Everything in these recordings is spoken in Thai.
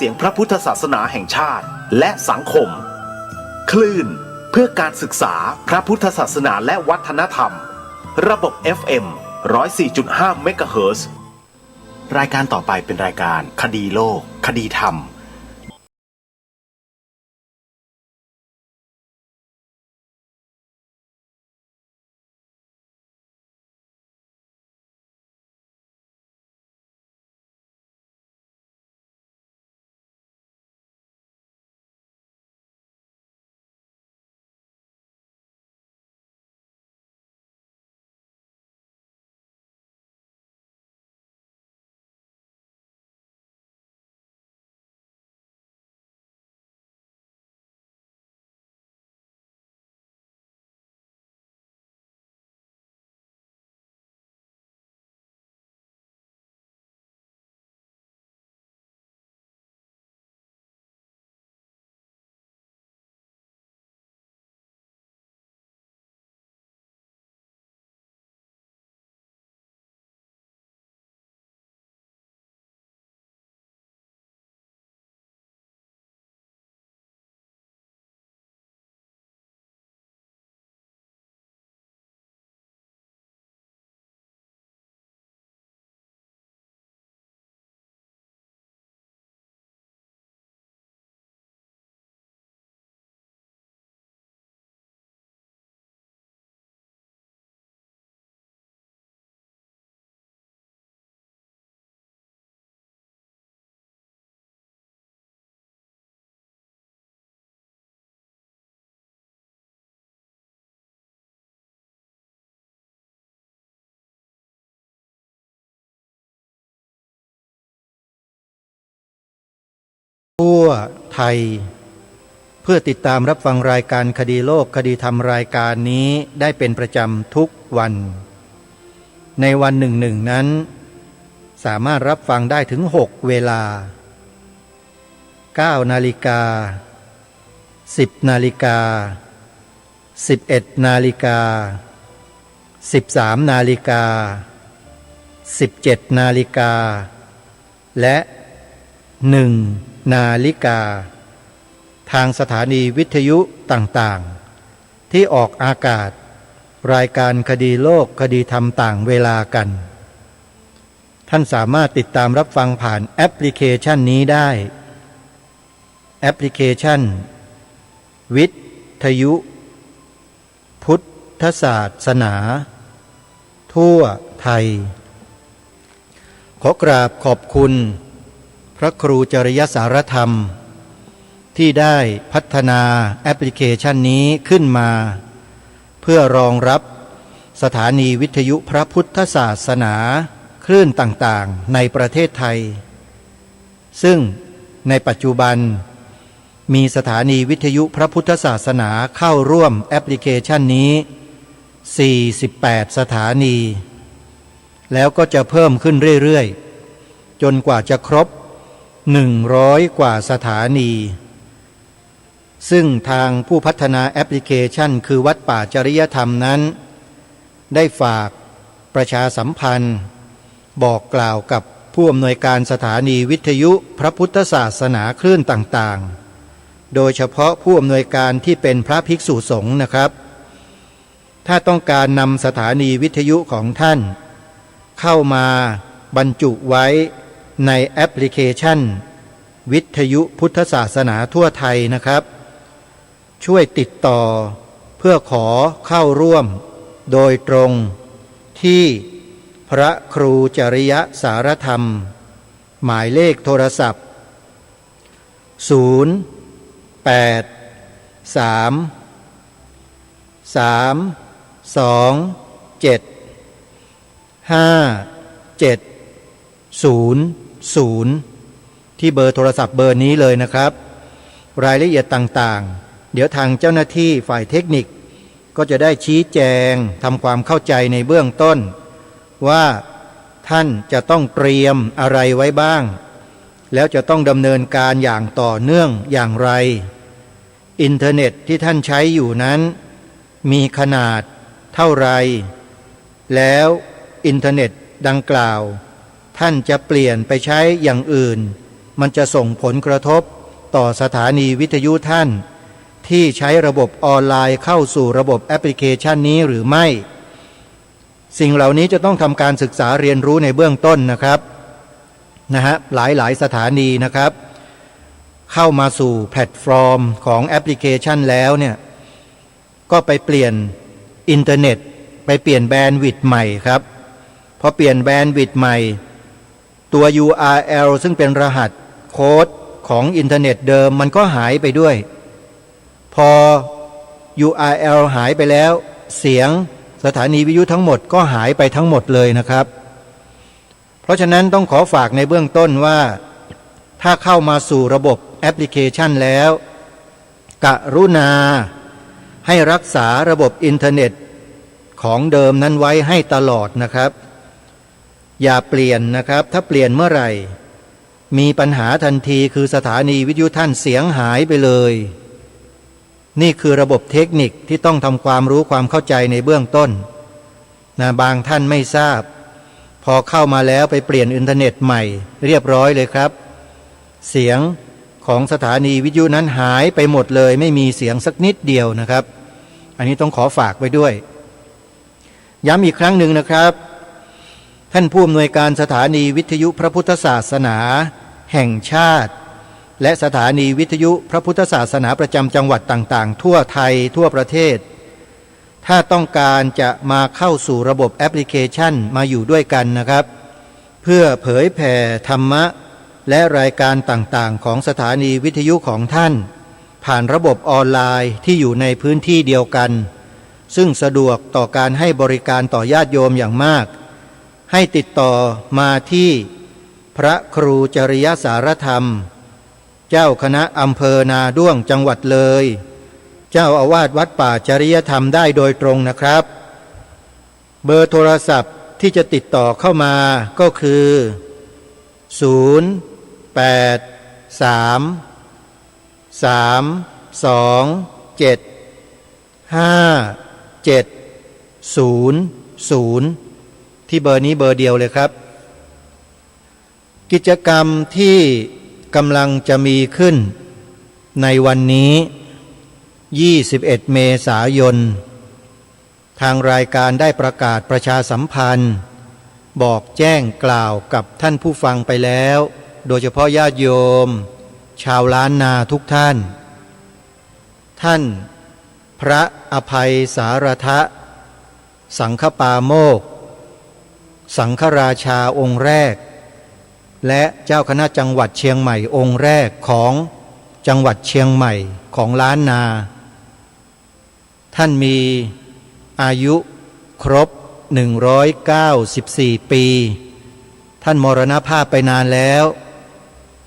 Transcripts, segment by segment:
เสียงพระพุทธศาสนาแห่งชาติและสังคมคลื่นเพื่อการศึกษาพระพุทธศาสนาและวัฒนธรรมระบบ FM 104.5 เมกะเฮิรตซ์รายการต่อไปเป็นรายการคดีโลกคดีธรรมทั่วไทยเพื่อติดตามรับฟังรายการคดีโลกคดีธรรมรายการนี้ได้เป็นประจำทุกวันในวันหนึ่งนั้นสามารถรับฟังได้ถึง6เวลา9 นาฬิกา10 นาฬิกา11 นาฬิกา13 นาฬิกา17 นาฬิกาและ1 นาฬิกาทางสถานีวิทยุต่างๆที่ออกอากาศรายการคดีโลกคดีธรรมต่างเวลากันท่านสามารถติดตามรับฟังผ่านแอปพลิเคชันนี้ได้แอปพลิเคชันวิทยุพุทธศาสนาทั่วไทยขอกราบขอบคุณพระครูจริยสารธรรมที่ได้พัฒนาแอปพลิเคชันนี้ขึ้นมาเพื่อรองรับสถานีวิทยุพระพุทธศาสนาคลื่นต่างๆในประเทศไทยซึ่งในปัจจุบันมีสถานีวิทยุพระพุทธศาสนาเข้าร่วมแอปพลิเคชันนี้48 สถานีแล้วก็จะเพิ่มขึ้นเรื่อยๆจนกว่าจะครบ100 กว่าสถานีซึ่งทางผู้พัฒนาแอปพลิเคชันคือวัดป่าจริยธรรมนั้นได้ฝากประชาสัมพันธ์บอกกล่าวกับผู้อำนวยการสถานีวิทยุพระพุทธศาสนาคลื่นต่างๆโดยเฉพาะผู้อำนวยการที่เป็นพระภิกษุสงฆ์นะครับถ้าต้องการนำสถานีวิทยุของท่านเข้ามาบรรจุไว้ในแอปพลิเคชันวิทยุพุทธศาสนาทั่วไทยนะครับช่วยติดต่อเพื่อขอเข้าร่วมโดยตรงที่พระครูจริยสารธรรมหมายเลขโทรศัพท์0833275700ที่เบอร์โทรศัพท์เบอร์นี้เลยนะครับรายละเอียดต่างๆเดี๋ยวทางเจ้าหน้าที่ฝ่ายเทคนิคก็จะได้ชี้แจงทำความเข้าใจในเบื้องต้นว่าท่านจะต้องเตรียมอะไรไว้บ้างแล้วจะต้องดำเนินการอย่างต่อเนื่องอย่างไรอินเทอร์เน็ตที่ท่านใช้อยู่นั้นมีขนาดเท่าไรแล้วอินเทอร์เน็ตดังกล่าวท่านจะเปลี่ยนไปใช้อย่างอื่น มันจะส่งผลกระทบต่อสถานีวิทยุท่านที่ใช้ระบบออนไลน์เข้าสู่ระบบแอปพลิเคชันนี้หรือไม่สิ่งเหล่านี้จะต้องทำการศึกษาเรียนรู้ในเบื้องต้นนะครับหลายสถานีนะครับเข้ามาสู่แพลตฟอร์มของแอปพลิเคชันแล้วเนี่ยก็ไปเปลี่ยนอินเทอร์เน็ตไปเปลี่ยนแบนด์วิดต์ใหม่ครับพอเปลี่ยนแบนด์วิดต์ใหม่ตัว URL ซึ่งเป็นรหัสโค้ดของอินเทอร์เน็ตเดิมมันก็หายไปด้วยพอ URL หายไปแล้วเสียงสถานีวิทยุทั้งหมดก็หายไปทั้งหมดเลยนะครับเพราะฉะนั้นต้องขอฝากในเบื้องต้นว่าถ้าเข้ามาสู่ระบบแอปพลิเคชันแล้วกรุณาให้รักษาระบบอินเทอร์เน็ตของเดิมนั้นไว้ให้ตลอดนะครับอย่าเปลี่ยนนะครับถ้าเปลี่ยนเมื่อไหร่มีปัญหาทันทีคือสถานีวิทยุท่านเสียงหายไปเลยนี่คือระบบเทคนิคที่ต้องทำความรู้ความเข้าใจในเบื้องต้นบางท่านไม่ทราบพอเข้ามาแล้วไปเปลี่ยนอินเทอร์เน็ตใหม่เรียบร้อยเลยครับเสียงของสถานีวิทยุนั้นหายไปหมดเลยไม่มีเสียงสักนิดเดียวนะครับอันนี้ต้องขอฝากไว้ด้วยย้ำอีกครั้งหนึ่งนะครับท่านผู้อำนวยการสถานีวิทยุพระพุทธศาสนาแห่งชาติและสถานีวิทยุพระพุทธศาสนาประจำจังหวัดต่างๆทั่วไทยทั่วประเทศถ้าต้องการจะมาเข้าสู่ระบบแอปพลิเคชันมาอยู่ด้วยกันนะครับเพื่อเผยแผ่ธรรมะและรายการต่างๆของสถานีวิทยุของท่านผ่านระบบออนไลน์ที่อยู่ในพื้นที่เดียวกันซึ่งสะดวกต่อการให้บริการต่อญาติโยมอย่างมากให้ติดต่อมาที่พระครูจริยสารธรรมเจ้าคณะอำเภอนาด้วงจังหวัดเลยเจ้าอาวาสวัดป่าจริยธรรมได้โดยตรงนะครับเบอร์โทรศัพท์ที่จะติดต่อเข้ามาก็คือ083-327-5700ที่เบอร์นี้เบอร์เดียวเลยครับกิจกรรมที่กำลังจะมีขึ้นในวันนี้21 เมษายนทางรายการได้ประกาศประชาสัมพันธ์บอกแจ้งกล่าวกับท่านผู้ฟังไปแล้วโดยเฉพาะญาติโยมชาวล้านนาทุกท่านท่านพระอภัยสารทะสังฆปาโมกข์สังฆราชาองค์แรกและเจ้าคณะจังหวัดเชียงใหม่องค์แรกของจังหวัดเชียงใหม่ของล้านนาท่านมีอายุครบ194 ปีท่านมรณภาพไปนานแล้ว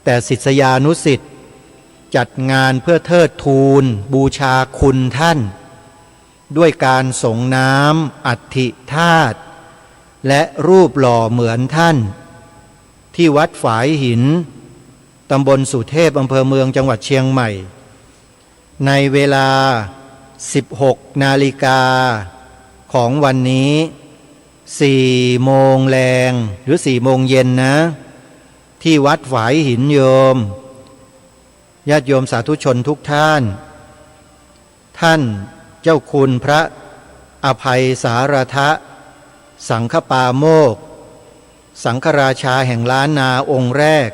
แต่ศิษยานุศิษย์จัดงานเพื่อเทิดทูนบูชาคุณท่านด้วยการส่งน้ำอัฐิธาตุและรูปหล่อเหมือนท่านที่วัดฝายหินตำบลสุเทพอำเภอเมืองจังหวัดเชียงใหม่ในเวลา 16 นาฬิกาของวันนี้4 โมงแรงหรือ4 โมงเย็นนะที่วัดฝายหินโยมญาติโยมสาธุชนทุกท่านท่านเจ้าคุณพระอภัยสารทะสังฆปาโมกข์สังฆราชาแห่งล้านนาองค์แรก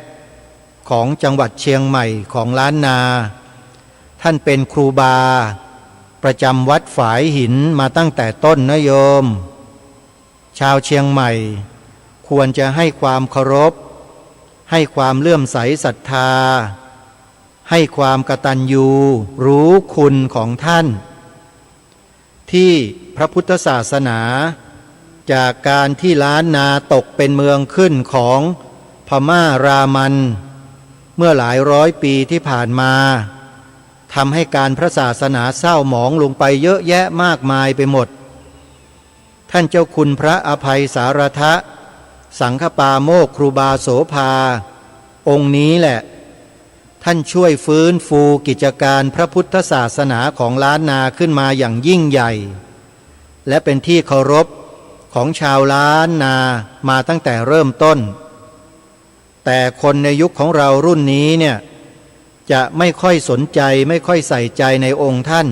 ของจังหวัดเชียงใหม่ของล้านนาท่านเป็นครูบาประจำวัดฝายหินมาตั้งแต่ต้นนะโยมชาวเชียงใหม่ควรจะให้ความเคารพให้ความเลื่อมใสศรัทธาให้ความกตัญญูรู้คุณของท่านที่พระพุทธศาสนาจากการที่ล้านนาตกเป็นเมืองขึ้นของพม่ารามันเมื่อหลายร้อยปีที่ผ่านมาทำให้การพระศาสนาเศร้าหมองลงไปเยอะแยะมากมายไปหมดท่านเจ้าคุณพระอภัยสารทะสังฆปาโมกข์ครูบาโสภาองค์นี้แหละท่านช่วยฟื้นฟูกิจการพระพุทธศาสนาของล้านนาขึ้นมาอย่างยิ่งใหญ่และเป็นที่เคารพของชาวล้านนามาตั้งแต่เริ่มต้น แต่คนในยุคของเรารุ่นนี้เนี่ยจะไม่ค่อยสนใจไม่ค่อยใส่ใจในองค์ท่าน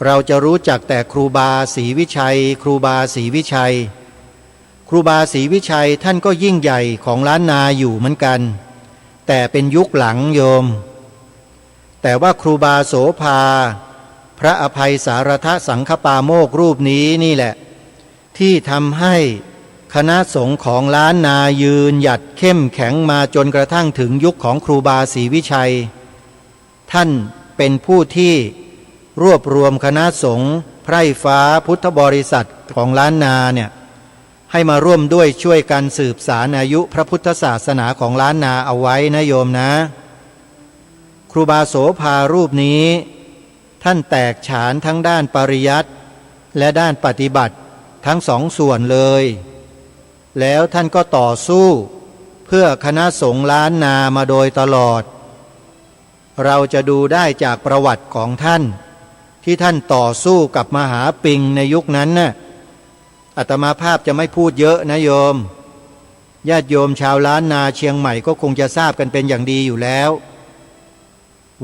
เราจะรู้จักแต่ครูบาศรีวิชัยครูบาศรีวิชัยครูบาศรีวิชัยท่านก็ยิ่งใหญ่ของล้านนาอยู่เหมือนกันแต่เป็นยุคหลังโยมแต่ว่าครูบาโสภาพระอภัยสารทสังฆปาโมกข์รูปนี้นี่แหละที่ทำให้คณะสงฆ์ของล้านนายืนหยัดเข้มแข็งมาจนกระทั่งถึงยุคของครูบาศรีวิชัยท่านเป็นผู้ที่รวบรวมคณะสงฆ์ไพร่ฟ้าพุทธบริษัทของล้านนาเนี่ยให้มาร่วมด้วยช่วยกันสืบสานอายุพระพุทธศาสนาของล้านนาเอาไว้นะโยมนะครูบาโสภารูปนี้ท่านแตกฉานทั้งด้านปริยัติและด้านปฏิบัติทั้งสองส่วนเลยแล้วท่านก็ต่อสู้เพื่อคณะสงฆ์ล้านนามาโดยตลอดเราจะดูได้จากประวัติของท่านที่ท่านต่อสู้กับมหาปิงในยุคนั้นน่ะอาตมาภาพจะไม่พูดเยอะนะโยมญาติโยมชาวล้านนาเชียงใหม่ก็คงจะทราบกันเป็นอย่างดีอยู่แล้ว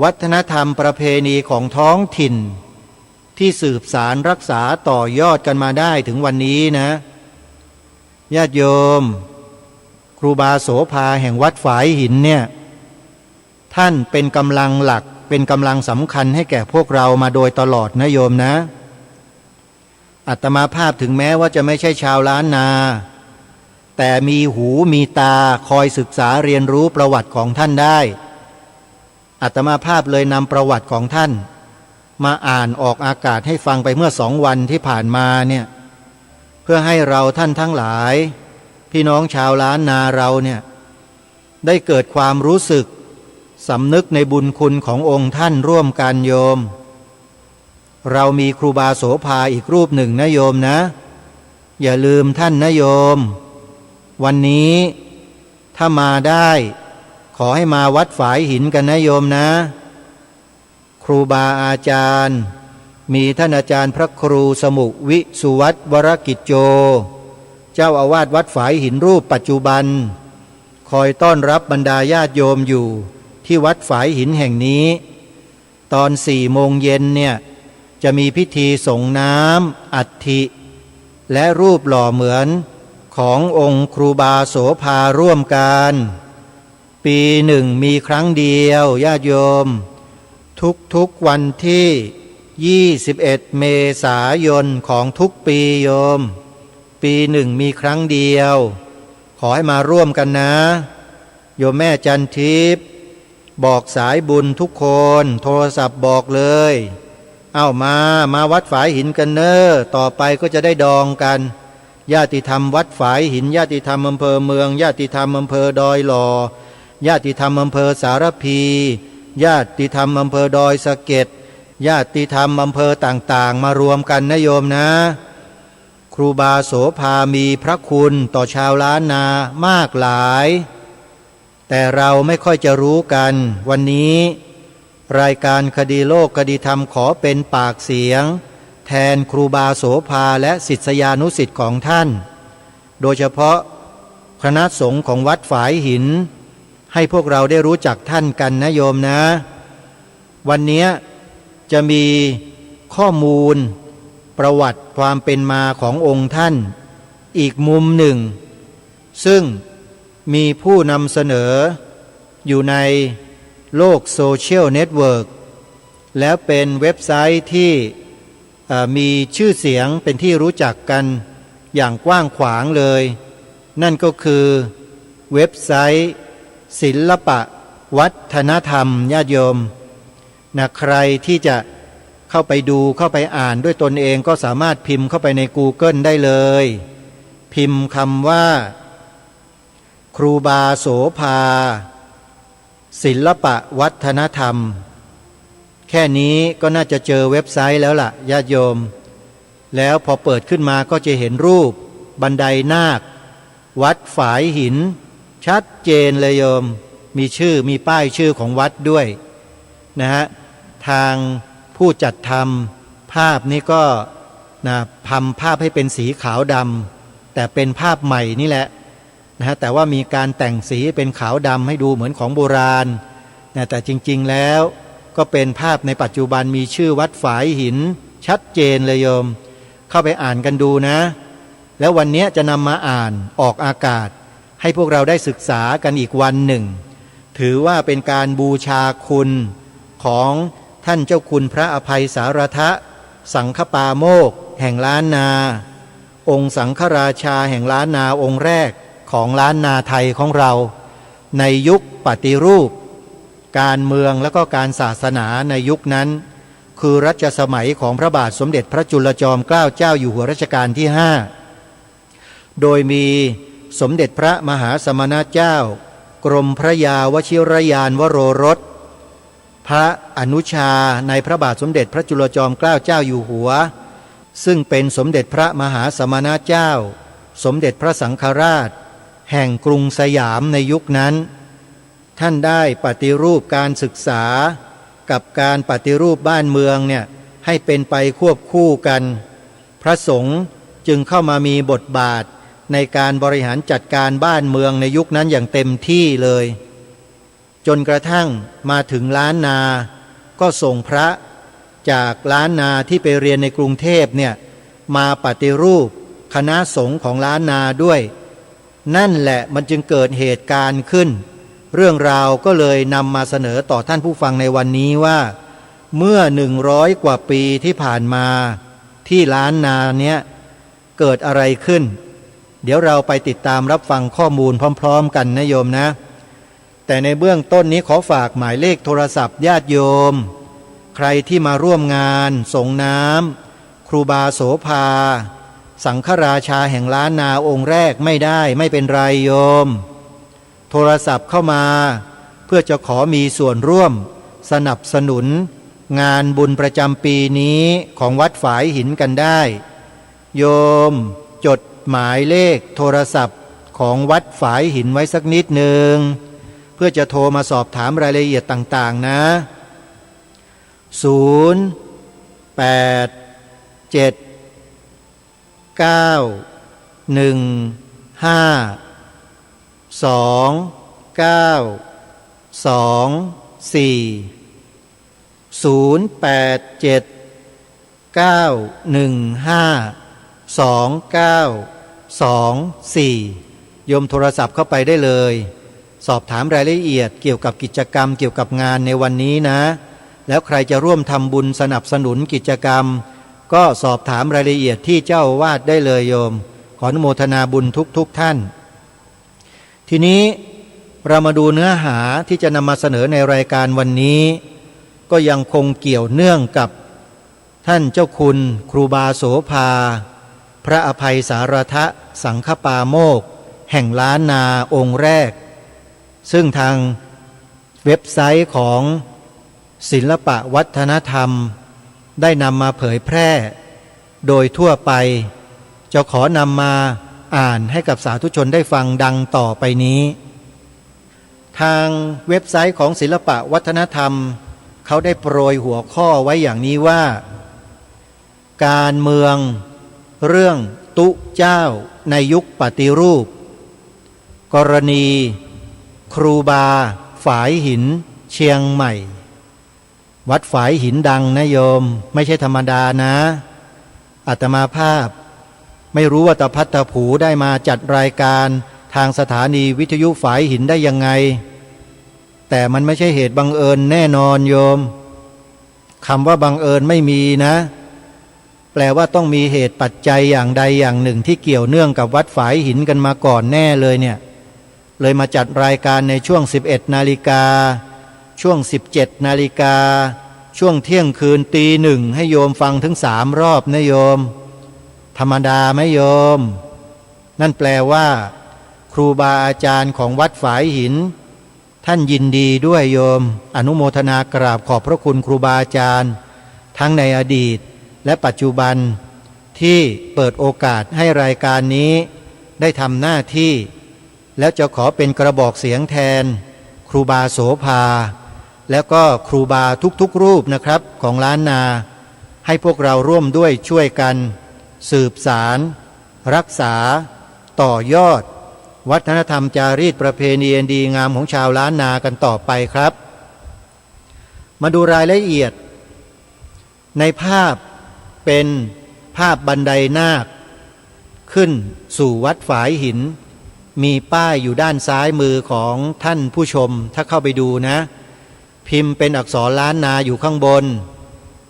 วัฒนธรรมประเพณีของท้องถิ่นที่สืบสารรักษาต่อยอดกันมาได้ถึงวันนี้นะญาติโยมครูบาโสภาแห่งวัดฝายหินเนี่ยท่านเป็นกำลังหลักเป็นกำลังสำคัญให้แก่พวกเรามาโดยตลอดนะโยมนะอาตมาภาพถึงแม้ว่าจะไม่ใช่ชาวล้านนาแต่มีหูมีตาคอยศึกษาเรียนรู้ประวัติของท่านได้อาตมาภาพเลยนำประวัติของท่านมาอ่านออกอากาศให้ฟังไปเมื่อ2 วันที่ผ่านมาเนี่ยเพื่อให้เราท่านทั้งหลายพี่น้องชาวล้านนาเราเนี่ยได้เกิดความรู้สึกสำนึกในบุญคุณขององค์ท่านร่วมกันโยมเรามีครูบาโสภาอีกรูปหนึ่งนะโยมนะอย่าลืมท่านนะโยมวันนี้ถ้ามาได้ขอให้มาวัดฝายหินกันนะโยมนะครูบาอาจารย์มีท่านอาจารย์พระครูสมุวิสุวัตวรกิจโจเจ้าอาวาสวัดฝายหินรูปปัจจุบันคอยต้อนรับบรรดาญาติโยมอยู่ที่วัดฝายหินแห่งนี้ตอน4 โมงเย็นเนี่ยจะมีพิธีส่งน้ำอัฐิและรูปหล่อเหมือนขององค์ครูบาโสภาร่วมกันปีหนึ่งมีครั้งเดียวญาติโยมทุกวันที่21 เมษายนของทุกปีโยมปีหนึ่งมีครั้งเดียวขอให้มาร่วมกันนะโยมแม่จันทิพย์บอกสายบุญทุกคนโทรศัพท์บอกเลยเอามาวัดฝายหินกันเนอะต่อไปก็จะได้ดองกันญาติธรรมวัดฝายหินญาติธรรมอำเภอเมืองญาติธรรมอำเภอดอยหล่อญาติธรรมอำเภอสารพีญาติธรรมอำเภอดอยสะเก็ดญาติธรรมอำเภอต่างๆมารวมกันนะโยมนะครูบาโสภามีพระคุณต่อชาวล้านนามากหลายแต่เราไม่ค่อยจะรู้กันวันนี้รายการคดีโลกคดีธรรมขอเป็นปากเสียงแทนครูบาโสภาและศิษยานุศิษย์ของท่านโดยเฉพาะคณะสงฆ์ของวัดฝายหินให้พวกเราได้รู้จักท่านกันนะโยมนะวันนี้จะมีข้อมูลประวัติความเป็นมาขององค์ท่านอีกมุมหนึ่งซึ่งมีผู้นำเสนออยู่ในโลกโซเชียลเน็ตเวิร์กแล้วเป็นเว็บไซต์ที่มีชื่อเสียงเป็นที่รู้จักกันอย่างกว้างขวางเลยนั่นก็คือเว็บไซต์ศิลปะวัฒนธรรมญาติโยมนะใครที่จะเข้าไปดูเข้าไปอ่านด้วยตนเองก็สามารถพิมพ์เข้าไปใน Google ได้เลยพิมพ์คำว่าครูบาโสภาศิลปะวัฒนธรรมแค่นี้ก็น่าจะเจอเว็บไซต์แล้วล่ะญาติโยมแล้วพอเปิดขึ้นมาก็จะเห็นรูปบันไดนาควัดฝายหินชัดเจนเลยโยมมีชื่อมีป้ายชื่อของวัดด้วยนะฮะทางผู้จัดทำภาพนี้ก็ทำภาพให้เป็นสีขาวดำแต่เป็นภาพใหม่นี่แหละ นะฮะแต่ว่ามีการแต่งสีเป็นขาวดำให้ดูเหมือนของโบราณนะแต่จริงๆแล้วก็เป็นภาพในปัจจุบันมีชื่อวัดฝายหินชัดเจนเลยโยมเข้าไปอ่านกันดูนะแล้ววันนี้จะนำมาอ่านออกอากาศให้พวกเราได้ศึกษากันอีกวันหนึ่งถือว่าเป็นการบูชาคุณของท่านเจ้าคุณพระอภัยสารทะสังฆปาโมกข์แห่งล้านนาองค์สังฆราชาแห่งล้านนาองค์แรกของล้านนาไทยของเราในยุคปฏิรูปการเมืองและก็การศาสนาในยุคนั้นคือรัชสมัยของพระบาทสมเด็จพระจุลจอมเกล้าเจ้าอยู่หัวรัชกาลที่5โดยมีสมเด็จพระมหาสมณเจ้ากรมพระยาวชิรยานวโรรสพระอนุชาในพระบาทสมเด็จพระจุลจอมเกล้าเจ้าอยู่หัวซึ่งเป็นสมเด็จพระมหาสมณเจ้าสมเด็จพระสังฆราชแห่งกรุงสยามในยุคนั้นท่านได้ปฏิรูปการศึกษากับการปฏิรูปบ้านเมืองเนี่ยให้เป็นไปควบคู่กันพระสงฆ์จึงเข้ามามีบทบาทในการบริหารจัดการบ้านเมืองในยุคนั้นอย่างเต็มที่เลยจนกระทั่งมาถึงล้านนาก็ส่งพระจากล้านนาที่ไปเรียนในกรุงเทพเนี่ยมาปฏิรูปคณะสงฆ์ของล้านนาด้วยนั่นแหละมันจึงเกิดเหตุการณ์ขึ้นเรื่องราวก็เลยนำมาเสนอต่อท่านผู้ฟังในวันนี้ว่าเมื่อ100 กว่าปีที่ผ่านมาที่ล้านนาเนี้ยเกิดอะไรขึ้นเดี๋ยวเราไปติดตามรับฟังข้อมูลพร้อมๆกันนะโยมนะแต่ในเบื้องต้นนี้ขอฝากหมายเลขโทรศัพท์ญาติโยมใครที่มาร่วมงานส่งน้ำครูบาโสภาสังฆราชาแห่งล้านนาองค์แรกไม่ได้ไม่เป็นไรโยมโทรศัพท์เข้ามาเพื่อจะขอมีส่วนร่วมสนับสนุนงานบุญประจำปีนี้ของวัดฝายหินกันได้โยมจดหมายเลขโทรศัพท์ของวัดฝายหินไว้สักนิดหนึ่งเพื่อจะโทรมาสอบถามรายละเอียดต่างๆนะ0 8 7 9 1 5 2 9 2 4 0 8 7 9 1 5 2 9 2 4โยมโทรศัพท์เข้าไปได้เลยสอบถามรายละเอียดเกี่ยวกับกิจกรรมเกี่ยวกับงานในวันนี้นะแล้วใครจะร่วมทำบุญสนับสนุนกิจกรรมก็สอบถามรายละเอียดที่เจ้าอาวาสได้เลยโยมขออนุโมทนาบุญทุกท่านทีนี้เรามาดูเนื้อหาที่จะนำมาเสนอในรายการวันนี้ก็ยังคงเกี่ยวเนื่องกับท่านเจ้าคุณครูบาโสภาพระอภัยสารทะสังฆปาโมกข์แห่งล้านนาองค์แรกซึ่งทางเว็บไซต์ของศิลปะวัฒนธรรมได้นำมาเผยแพร่โดยทั่วไปจะขอนำมาอ่านให้กับสาธุชนได้ฟังดังต่อไปนี้ทางเว็บไซต์ของศิลปะวัฒนธรรมเขาได้โปรยหัวข้อไว้อย่างนี้ว่าการเมืองเรื่องตุเจ้าในยุคปฏิรูปกรณีครูบาฝายหินเชียงใหม่วัดฝายหินดังนะโยมไม่ใช่ธรรมดานะอาตมาภาพไม่รู้ว่าตะพัดตะผูได้มาจัดรายการทางสถานีวิทยุฝายหินได้ยังไงแต่มันไม่ใช่เหตุบังเอิญแน่นอนโยมคำว่าบังเอิญไม่มีนะแปลว่าต้องมีเหตุปัจจัยอย่างใดอย่างหนึ่งที่เกี่ยวเนื่องกับวัดฝายหินกันมาก่อนแน่เลยเนี่ยเลยมาจัดรายการในช่วง 11 นาฬิกาช่วง 17 นาฬิกาช่วงเที่ยงคืนตี 1ให้โยมฟังถึง3 รอบนะโยมธรรมดาไหมโยมนั่นแปลว่าครูบาอาจารย์ของวัดฝายหินท่านยินดีด้วยโยมอนุโมทนากราบขอบพระคุณครูบาอาจารย์ทั้งในอดีตและปัจจุบันที่เปิดโอกาสให้รายการนี้ได้ทำหน้าที่แล้วจะขอเป็นกระบอกเสียงแทนครูบาโสภาแล้วก็ครูบาทุกๆรูปนะครับของล้านนาให้พวกเราร่วมด้วยช่วยกันสืบสารรักษาต่อยอด วัฒนธรรมจารีตประเพณีอันดีงามของชาวล้านนากันต่อไปครับ มาดูรายละเอียดในภาพเป็นภาพบันไดนาคขึ้นสู่วัดฝายหินมีป้ายอยู่ด้านซ้ายมือของท่านผู้ชมถ้าเข้าไปดูนะพิมพ์เป็นอักษรล้านนาอยู่ข้างบน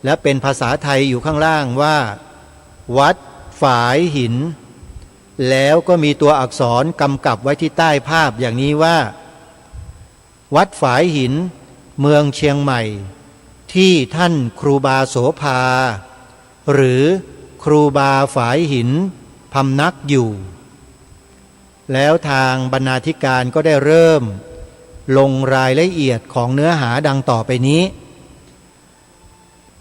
และเป็นภาษาไทยอยู่ข้างล่างว่าวัดฝายหินแล้วก็มีตัวอักษรกำกับไว้ที่ใต้ภาพอย่างนี้ว่าวัดฝายหินเมืองเชียงใหม่ที่ท่านครูบาโสภาหรือครูบาฝายหินพำนักอยู่แล้วทางบรรณาธิการก็ได้เริ่มลงรายละเอียดของเนื้อหาดังต่อไปนี้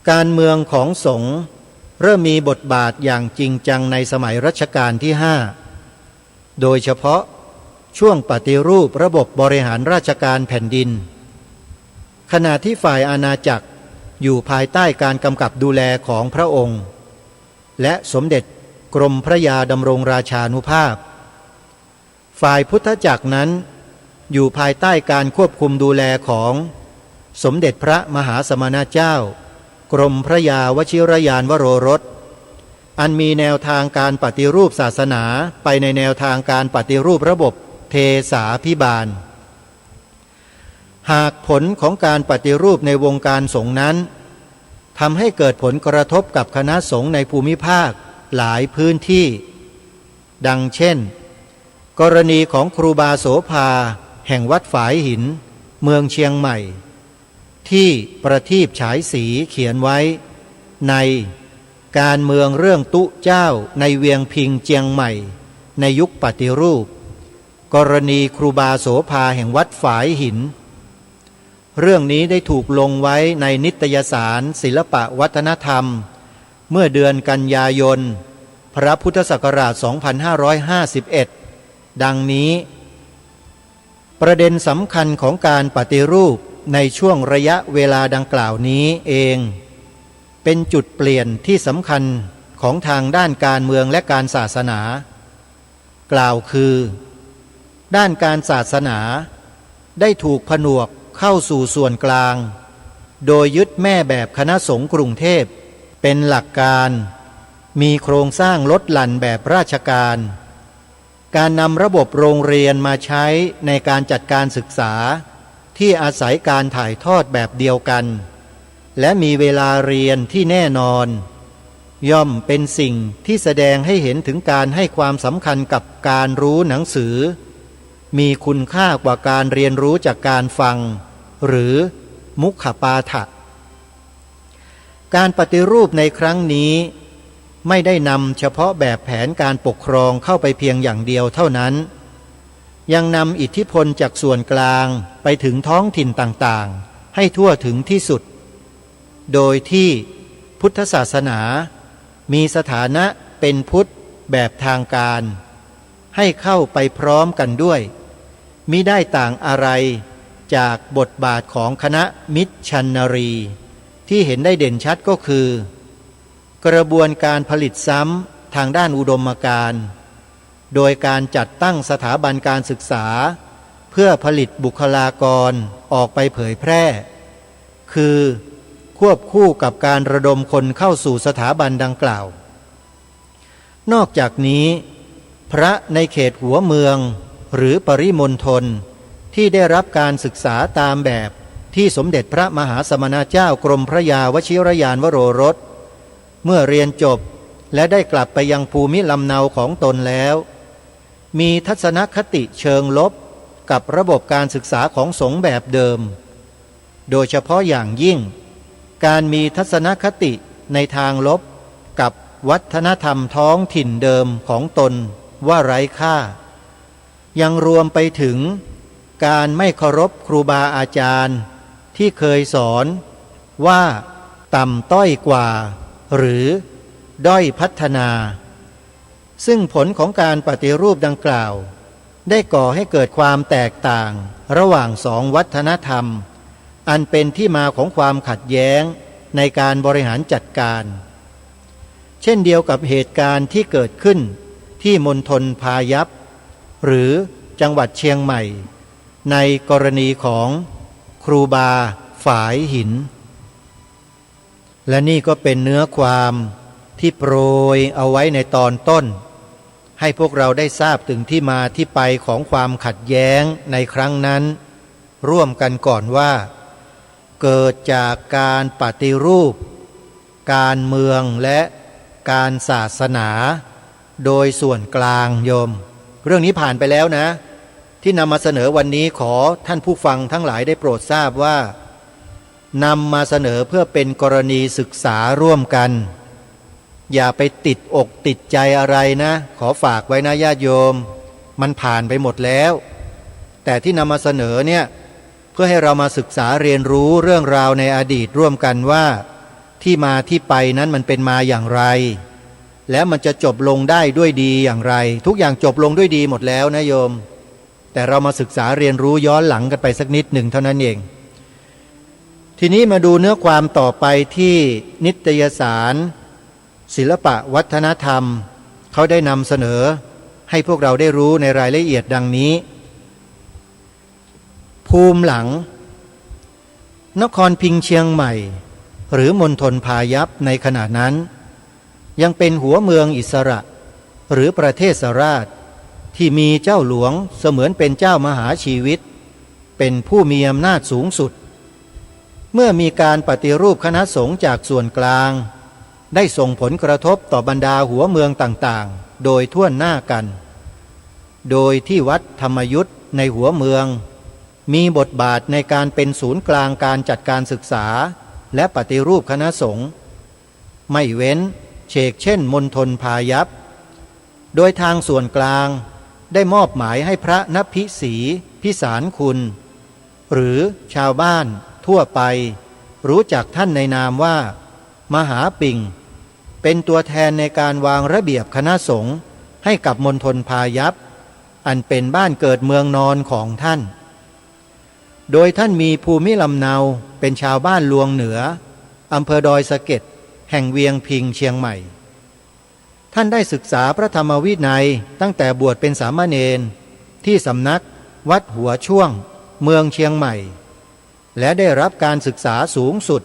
การเมืองของสงฆ์เริ่มมีบทบาทอย่างจริงจังในสมัยรัชกาลที่5โดยเฉพาะช่วงปฏิรูประบบบริหารราชการแผ่นดินขณะที่ฝ่ายอาณาจักรอยู่ภายใต้การกำกับดูแลของพระองค์และสมเด็จกรมพระยาดำรงราชานุภาพฝ่ายพุทธจักรนั้นอยู่ภายใต้การควบคุมดูแลของสมเด็จพระมหาสมณเจ้ากรมพระยาวชิรยานวโรรสอันมีแนวทางการปฏิรูปศาสนาไปในแนวทางการปฏิรูประบบเทสาภิบาลหากผลของการปฏิรูปในวงการสงฆ์นั้นทำให้เกิดผลกระทบกับคณะสงฆ์ในภูมิภาคหลายพื้นที่ดังเช่นกรณีของครูบาโสภาแห่งวัดฝายหินเมืองเชียงใหม่ที่ประทีปฉายสีเขียนไว้ในการเมืองเรื่องตุเจ้าในเวียงพิงเจียงใหม่ในยุคปฏิรูปกรณีครูบาโสภาแห่งวัดฝายหินเรื่องนี้ได้ถูกลงไว้ในนิตยสารศิลปวัฒนธรรมเมื่อเดือนกันยายนพระพุทธศักราช 2551 ดังนี้ประเด็นสำคัญของการปฏิรูปในช่วงระยะเวลาดังกล่าวนี้เองเป็นจุดเปลี่ยนที่สำคัญของทางด้านการเมืองและการศาสนากล่าวคือด้านการศาสนาได้ถูกผนวกเข้าสู่ส่วนกลางโดยยึดแม่แบบคณะสงฆ์กรุงเทพเป็นหลักการมีโครงสร้างลดหลั่นแบบราชการการนำระบบโรงเรียนมาใช้ในการจัดการศึกษาที่อาศัยการถ่ายทอดแบบเดียวกันและมีเวลาเรียนที่แน่นอนย่อมเป็นสิ่งที่แสดงให้เห็นถึงการให้ความสำคัญกับการรู้หนังสือมีคุณค่ากว่าการเรียนรู้จากการฟังหรือมุขปาฐะการปฏิรูปในครั้งนี้ไม่ได้นำเฉพาะแบบแผนการปกครองเข้าไปเพียงอย่างเดียวเท่านั้นยังนำอิทธิพลจากส่วนกลางไปถึงท้องถิ่นต่างๆให้ทั่วถึงที่สุดโดยที่พุทธศาสนามีสถานะเป็นพุทธแบบทางการให้เข้าไปพร้อมกันด้วยมิได้ต่างอะไรจากบทบาทของคณะมิตรชันนรีที่เห็นได้เด่นชัดก็คือกระบวนการผลิตซ้ำทางด้านอุดมการณ์โดยการจัดตั้งสถาบันการศึกษาเพื่อผลิตบุคลากรออกไปเผยแพร่คือควบคู่กับการระดมคนเข้าสู่สถาบันดังกล่าวนอกจากนี้พระในเขตหัวเมืองหรือปริมณฑลที่ได้รับการศึกษาตามแบบที่สมเด็จพระมหาสมณเจ้ากรมพระยาวชิรยานวโรรสเมื่อเรียนจบและได้กลับไปยังภูมิลำเนาของตนแล้วมีทัศนคติเชิงลบกับระบบการศึกษาของสงฆ์แบบเดิมโดยเฉพาะอย่างยิ่งการมีทัศนคติในทางลบกับวัฒนธรรมท้องถิ่นเดิมของตนว่าไร้ค่ายังรวมไปถึงการไม่เคารพครูบาอาจารย์ที่เคยสอนว่าต่ำต้อยกว่าหรือด้อยพัฒนาซึ่งผลของการปฏิรูปดังกล่าวได้ก่อให้เกิดความแตกต่างระหว่างสองวัฒนธรรมอันเป็นที่มาของความขัดแย้งในการบริหารจัดการเช่นเดียวกับเหตุการณ์ที่เกิดขึ้นที่มณฑลพายัพหรือ จังหวัดเชียงใหม่ในกรณีของครูบาฝายหินและนี่ก็เป็นเนื้อความที่โปรยเอาไว้ในตอนต้นให้พวกเราได้ทราบถึงที่มาที่ไปของความขัดแย้งในครั้งนั้นร่วมกันก่อนว่าเกิดจากการปฏิรูปการเมืองและการศาสนาโดยส่วนกลางโยมเรื่องนี้ผ่านไปแล้วนะที่นำมาเสนอวันนี้ขอท่านผู้ฟังทั้งหลายได้โปรดทราบว่านำมาเสนอเพื่อเป็นกรณีศึกษาร่วมกันอย่าไปติดอกติดใจอะไรนะขอฝากไว้นะญาติโยมมันผ่านไปหมดแล้วแต่ที่นำมาเสนอเนี่ยเพื่อให้เรามาศึกษาเรียนรู้เรื่องราวในอดีตร่วมกันว่าที่มาที่ไปนั้นมันเป็นมาอย่างไรแล้วมันจะจบลงได้ด้วยดีอย่างไรทุกอย่างจบลงด้วยดีหมดแล้วนะโยมแต่เรามาศึกษาเรียนรู้ย้อนหลังกันไปสักนิดหนึ่งเท่านั้นเองทีนี้มาดูเนื้อความต่อไปที่นิตยสารศิลปะวัฒนธรรมเขาได้นำเสนอให้พวกเราได้รู้ในรายละเอียดดังนี้ภูมิหลังนครพิงค์เชียงใหม่หรือมณฑลพายัพในขณะนั้นยังเป็นหัวเมืองอิสระหรือประเทศราชที่มีเจ้าหลวงเสมือนเป็นเจ้ามหาชีวิตเป็นผู้มีอำนาจสูงสุดเมื่อมีการปฏิรูปคณะสงฆ์จากส่วนกลางได้ส่งผลกระทบต่อบรรดาหัวเมืองต่างๆโดยทั่วหน้ากันโดยที่วัดธรรมยุทธในหัวเมืองมีบทบาทในการเป็นศูนย์กลางการจัดการศึกษาและปฏิรูปคณะสงฆ์ไม่เว้นเชกเช่นมณฑลพายัพโดยทางส่วนกลางได้มอบหมายให้พระนภิสีพิสารคุณหรือชาวบ้านทั่วไปรู้จักท่านในนามว่ามหาปิ่งเป็นตัวแทนในการวางระเบียบคณะสงฆ์ให้กับมณฑลพายัพอันเป็นบ้านเกิดเมืองนอนของท่านโดยท่านมีภูมิลำเนาเป็นชาวบ้านลวงเหนืออำเภอดอยสะเก็ดแห่งเวียงพิงเชียงใหม่ท่านได้ศึกษาพระธรรมวินัยตั้งแต่บวชเป็นสามเณรที่สำนักวัดหัวช่วงเมืองเชียงใหม่และได้รับการศึกษาสูงสุด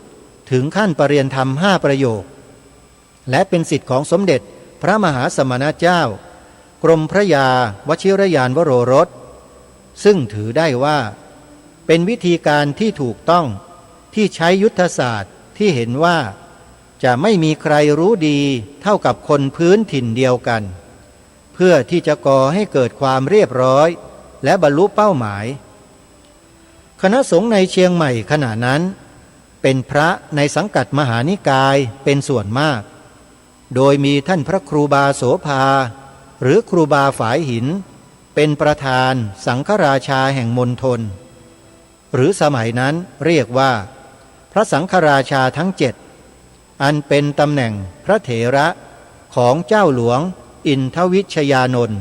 ถึงขั้นปรริญญาธรรม5 ประโยคและเป็นศิษย์ของสมเด็จพระมหาสมณเจ้ากรมพระยาวชิรยานวโรรสซึ่งถือได้ว่าเป็นวิธีการที่ถูกต้องที่ใช้ยุทธศาสตร์ที่เห็นว่าจะไม่มีใครรู้ดีเท่ากับคนพื้นถิ่นเดียวกันเพื่อที่จะก่อให้เกิดความเรียบร้อยและบรรลุเป้าหมายคณะสงฆ์ในเชียงใหม่ขณะนั้นเป็นพระในสังกัดมหานิกายเป็นส่วนมากโดยมีท่านพระครูบาโสภาหรือครูบาฝายหินเป็นประธานสังฆราชาแห่งมณฑลหรือสมัยนั้นเรียกว่าพระสังฆราชาทั้ง7อันเป็นตำแหน่งพระเถระของเจ้าหลวงอินทวิชยานนท์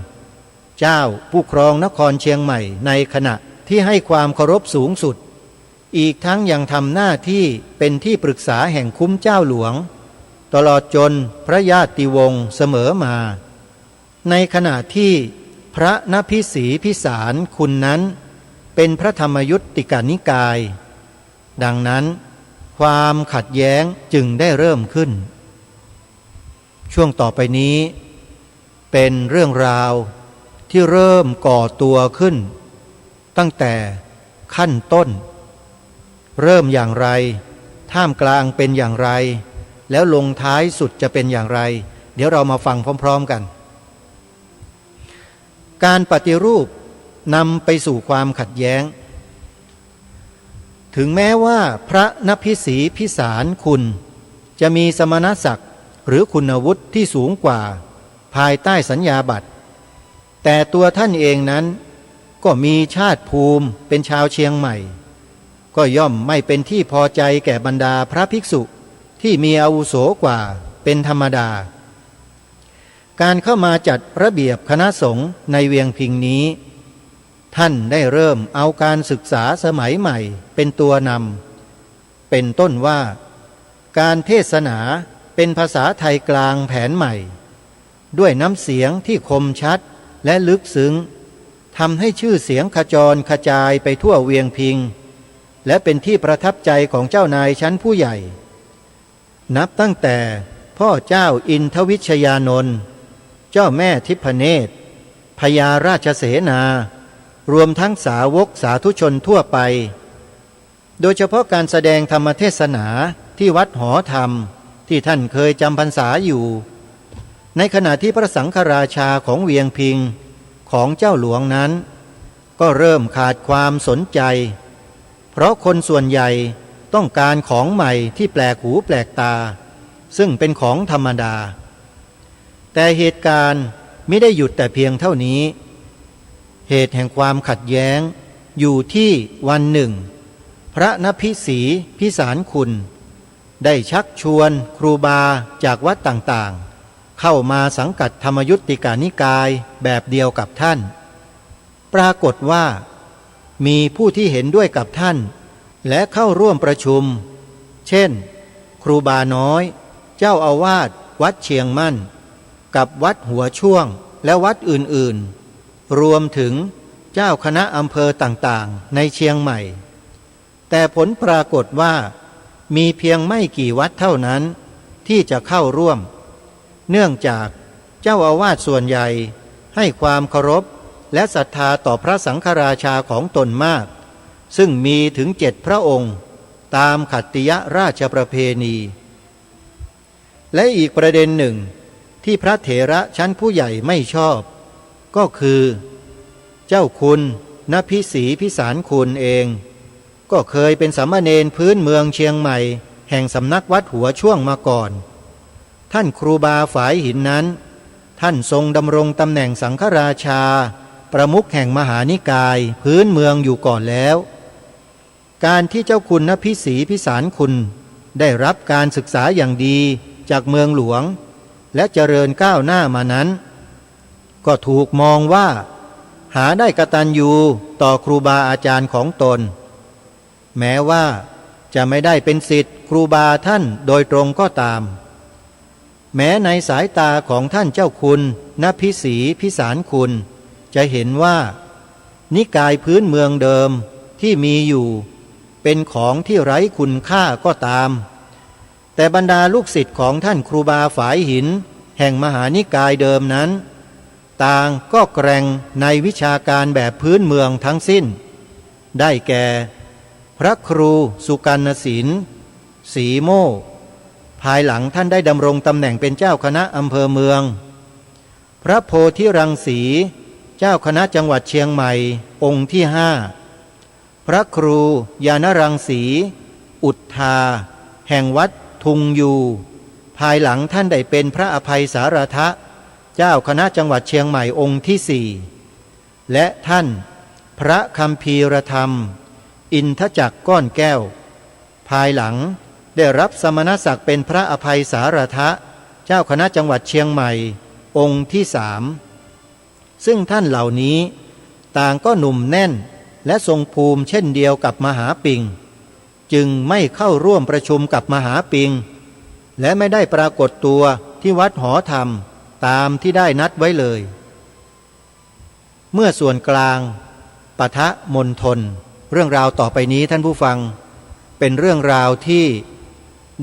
เจ้าผู้ครองนครเชียงใหม่ในขณะที่ให้ความเคารพสูงสุดอีกทั้งยังทำหน้าที่เป็นที่ปรึกษาแห่งคุ้มเจ้าหลวงตลอดจนพระญาติวงศ์เสมอมาในขณะที่พระนภิสีพิสารคุณนั้นเป็นพระธรรมยุตติกานิกายดังนั้นความขัดแย้งจึงได้เริ่มขึ้นช่วงต่อไปนี้เป็นเรื่องราวที่เริ่มก่อตัวขึ้นตั้งแต่ขั้นต้นเริ่มอย่างไรท่ามกลางเป็นอย่างไรแล้วลงท้ายสุดจะเป็นอย่างไรเดี๋ยวเรามาฟังพร้อมๆกันการปฏิรูปนำไปสู่ความขัดแย้งถึงแม้ว่าพระนภิสีพิสารคุณจะมีสมณศักดิ์หรือคุณวุฒิที่สูงกว่าภายใต้สัญญาบัตรแต่ตัวท่านเองนั้นก็มีชาติภูมิเป็นชาวเชียงใหม่ก็ย่อมไม่เป็นที่พอใจแก่บรรดาพระภิกษุที่มีอาวุโสกว่าเป็นธรรมดาการเข้ามาจัดระเบียบคณะสงฆ์ในเวียงพิงนี้ท่านได้เริ่มเอาการศึกษาสมัยใหม่เป็นตัวนำเป็นต้นว่าการเทศนาเป็นภาษาไทยกลางแผนใหม่ด้วยน้ำเสียงที่คมชัดและลึกซึ้ง ทำให้ชื่อเสียงขจรกระจายไปทั่วเวียงพิงและเป็นที่ประทับใจของเจ้านายชั้นผู้ใหญ่ นับตั้งแต่พ่อเจ้าอินทวิชยานนท์เจ้าแม่ทิพเนตรพญาราชเสนารวมทั้งสาวกสาธุชนทั่วไปโดยเฉพาะการแสดงธรรมเทศนาที่วัดหอธรรมที่ท่านเคยจำพรรษาอยู่ในขณะที่พระสังฆราชาของเวียงพิงของเจ้าหลวงนั้นก็เริ่มขาดความสนใจเพราะคนส่วนใหญ่ต้องการของใหม่ที่แปลกหูแปลกตาซึ่งเป็นของธรรมดาแต่เหตุการณ์ไม่ได้หยุดแต่เพียงเท่านี้เหตุแห่งความขัดแย้งอยู่ที่วันหนึ่งพระนภิสีพิสารคุณได้ชักชวนครูบาจากวัดต่างๆเข้ามาสังกัดธรรมยุตติกานิกายแบบเดียวกับท่านปรากฏว่ามีผู้ที่เห็นด้วยกับท่านและเข้าร่วมประชุมเช่นครูบาน้อยเจ้าอาวาสวัดเชียงมั่นกับวัดหัวช่วงและวัดอื่นๆรวมถึงเจ้าคณะอำเภอต่างๆในเชียงใหม่แต่ผลปรากฏว่ามีเพียงไม่กี่วัดเท่านั้นที่จะเข้าร่วมเนื่องจากเจ้าอาวาสส่วนใหญ่ให้ความเคารพและศรัทธาต่อพระสังฆราชาของตนมากซึ่งมีถึง7 พระองค์ตามขัตติยราชประเพณีและอีกประเด็นหนึ่งที่พระเถระชั้นผู้ใหญ่ไม่ชอบก็คือเจ้าคุณณพิสีพิสารคุณเองก็เคยเป็นสามเณรพื้นเมืองเชียงใหม่แห่งสำนักวัดหัวช่วงมาก่อนท่านครูบาฝายหินนั้นท่านทรงดำรงตำแหน่งสังฆราชาประมุขแห่งมหานิกายพื้นเมืองอยู่ก่อนแล้วการที่เจ้าคุณณพิสีพิสารคุณได้รับการศึกษาอย่างดีจากเมืองหลวงและเจริญก้าวหน้ามานั้นก็ถูกมองว่าหาได้กตัญญูต่อครูบาอาจารย์ของตนแม้ว่าจะไม่ได้เป็นศิษย์ครูบาท่านโดยตรงก็ตามแม้ในสายตาของท่านเจ้าคุณณพิสีพิสารคุณจะเห็นว่านิกายพื้นเมืองเดิมที่มีอยู่เป็นของที่ไร้คุณค่าก็ตามแต่บรรดาลูกศิษย์ของท่านครูบาฝายหินแห่งมหานิกายเดิมนั้นต่างก็แกร่งในวิชาการแบบพื้นเมืองทั้งสิ้นได้แก่พระครูสุกรรณศิลป์ศรีโม่ภายหลังท่านได้ดำรงตำแหน่งเป็นเจ้าคณะอำเภอเมืองพระโพธิรังสีเจ้าคณะจังหวัดเชียงใหม่องค์ที่5พระครูยานรังสีอุทธาแห่งวัดทุงยูภายหลังท่านได้เป็นพระอภัยสารทะเจ้าคณะจังหวัดเชียงใหม่องค์ที่4และท่านพระคัมภีรธรรมอินทจักรก้อนแก้วภายหลังได้รับสมณศักดิ์เป็นพระอภัยสารทะเจ้าคณะจังหวัดเชียงใหม่องค์ที่3ซึ่งท่านเหล่านี้ต่างก็หนุ่มแน่นและทรงภูมิเช่นเดียวกับมหาปิงจึงไม่เข้าร่วมประชุมกับมหาปิงและไม่ได้ปรากฏตัวที่วัดหอธรรมตามที่ได้นัดไว้เลยเมื่อส่วนกลางปะทะมณฑลเรื่องราวต่อไปนี้ท่านผู้ฟังเป็นเรื่องราวที่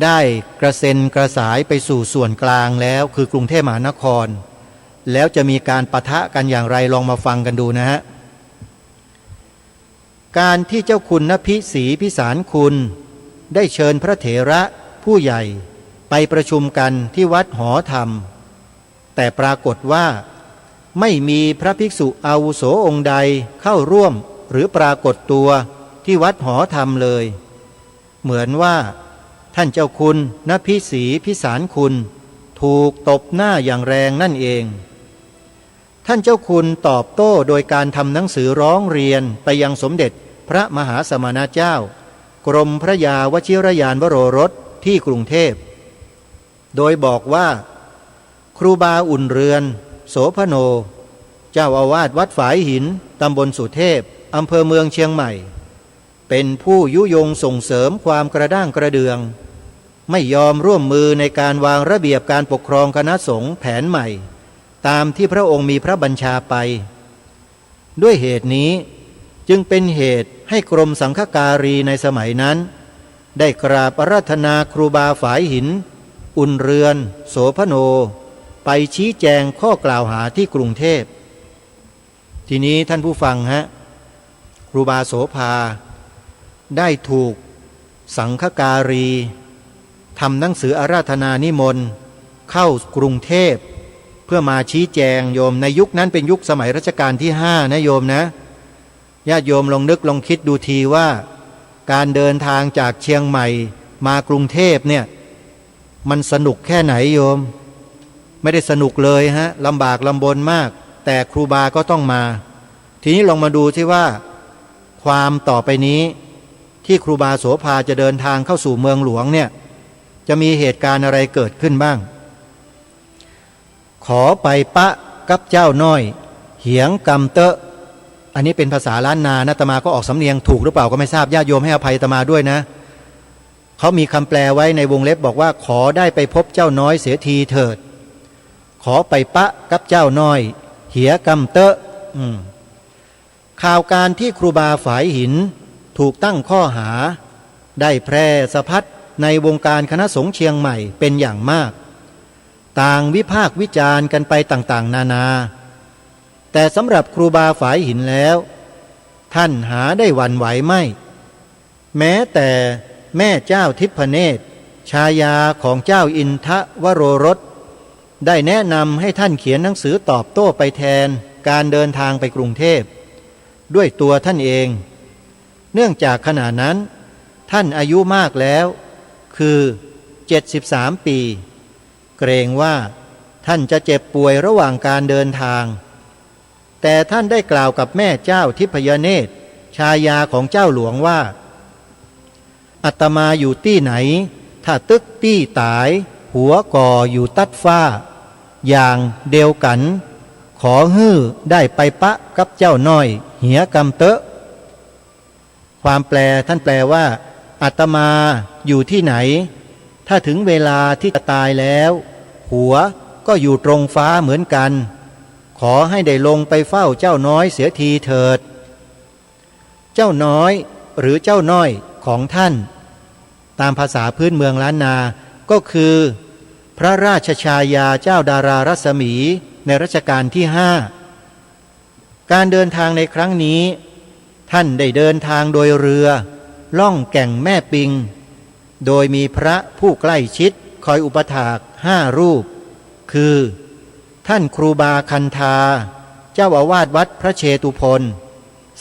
ได้กระเซ็นกระสายไปสู่ส่วนกลางแล้วคือกรุงเทพมหานครแล้วจะมีการปะทะกันอย่างไรลองมาฟังกันดูนะฮะการที่เจ้าคุณณพิสีพิสารคุณได้เชิญพระเถระผู้ใหญ่ไปประชุมกันที่วัดหอธรรมแต่ปรากฏว่าไม่มีพระภิกษุอาวุโสองค์ใดเข้าร่วมหรือปรากฏตัวที่วัดหอธรรมเลยเหมือนว่าท่านเจ้าคุณณพิสีพิสารคุณถูกตบหน้าอย่างแรงนั่นเองท่านเจ้าคุณตอบโต้โดยการทำหนังสือร้องเรียนไปยังสมเด็จพระมหาสมณเจ้ากรมพระยาวชิรยานวโรรสที่กรุงเทพโดยบอกว่าครูบาอุ่นเรือนโสพโนเจ้าอาวาสวัดฝายหินตำบลสุเทพอำเภอเมืองเชียงใหม่เป็นผู้ยุยงส่งเสริมความกระด้างกระเดืองไม่ยอมร่วมมือในการวางระเบียบการปกครองคณะสงฆ์แผนใหม่ตามที่พระองค์มีพระบัญชาไป ด้วยเหตุนี้จึงเป็นเหตุให้กรมสังฆการีในสมัยนั้นได้กราบอาราธนาครูบาฝายหินอุ่นเรือนโสภโนไปชี้แจงข้อกล่าวหาที่กรุงเทพทีนี้ท่านผู้ฟังครูบาโสภาได้ถูกสังฆการีทำหนังสืออาราธนานิมนต์เข้ากรุงเทพเพื่อมาชี้แจงโยมในยุคนั้นเป็นยุคสมัยรัชกาลที่5นะโยมนะญาติโยมลองนึกลองคิดดูทีว่าการเดินทางจากเชียงใหม่มากรุงเทพเนี่ยมันสนุกแค่ไหนโยมไม่ได้สนุกเลยลำบากลำบนมากแต่ครูบาก็ต้องมาทีนี้ลองมาดูที่ว่าความต่อไปนี้ที่ครูบาโสภาจะเดินทางเข้าสู่เมืองหลวงเนี่ยจะมีเหตุการณ์อะไรเกิดขึ้นบ้างขอไปปะกับเจ้าน้อยเหียงกำเตอะอันนี้เป็นภาษาล้านนานะอาตมาก็ออกสำเนียงถูกหรือเปล่าก็ไม่ทราบญาติโยมให้อภัยอาตมาด้วยนะเขามีคำแปลไว้ในวงเล็บบอกว่าขอได้ไปพบเจ้าน้อยเสียทีเถิดขอไปปะกับเจ้าน้อยเหียกำเตอะข่าวการที่ครูบาฝายหินถูกตั้งข้อหาได้แพร่สะพัดในวงการคณะสงฆ์เชียงใหม่เป็นอย่างมากต่างวิพากษ์วิจารณ์กันไปต่างๆนานาแต่สำหรับครูบาฝายหินแล้วท่านหาได้หวั่นไหวไม่แม้แต่แม่เจ้าทิพเนตรชายาของเจ้าอินทวโรรสได้แนะนำให้ท่านเขียนหนังสือตอบโต้ไปแทนการเดินทางไปกรุงเทพด้วยตัวท่านเองเนื่องจากขณะนั้นท่านอายุมากแล้วคือ73 ปีเกรงว่าท่านจะเจ็บป่วยระหว่างการเดินทางแต่ท่านได้กล่าวกับแม่เจ้าทิพยเนตรชายาของเจ้าหลวงว่าอาตมาอยู่ที่ไหนถ้าตึกตี้ตายหัวก่ออยู่ตัดฟ้าอย่างเดียวกันขอฮื้อได้ไปปะกับเจ้าน้อยเหียกำเตอะความแปลท่านแปลว่าอาตมาอยู่ที่ไหนถ้าถึงเวลาที่จะตายแล้วหัวก็อยู่ตรงฟ้าเหมือนกันขอให้ได้ลงไปเฝ้าเจ้าน้อยเสียทีเถิดเจ้าน้อยหรือเจ้าน้อยของท่านตามภาษาพื้นเมืองล้านนาก็คือพระราชชายาเจ้าดารารัศมีในรัชกาลที่5การเดินทางในครั้งนี้ท่านได้เดินทางโดยเรือล่องแก่งแม่ปิงโดยมีพระผู้ใกล้ชิดคอยอุปถาก5 รูปคือท่านครูบาคันธาเจ้าอาวาสวัดพระเชตุพน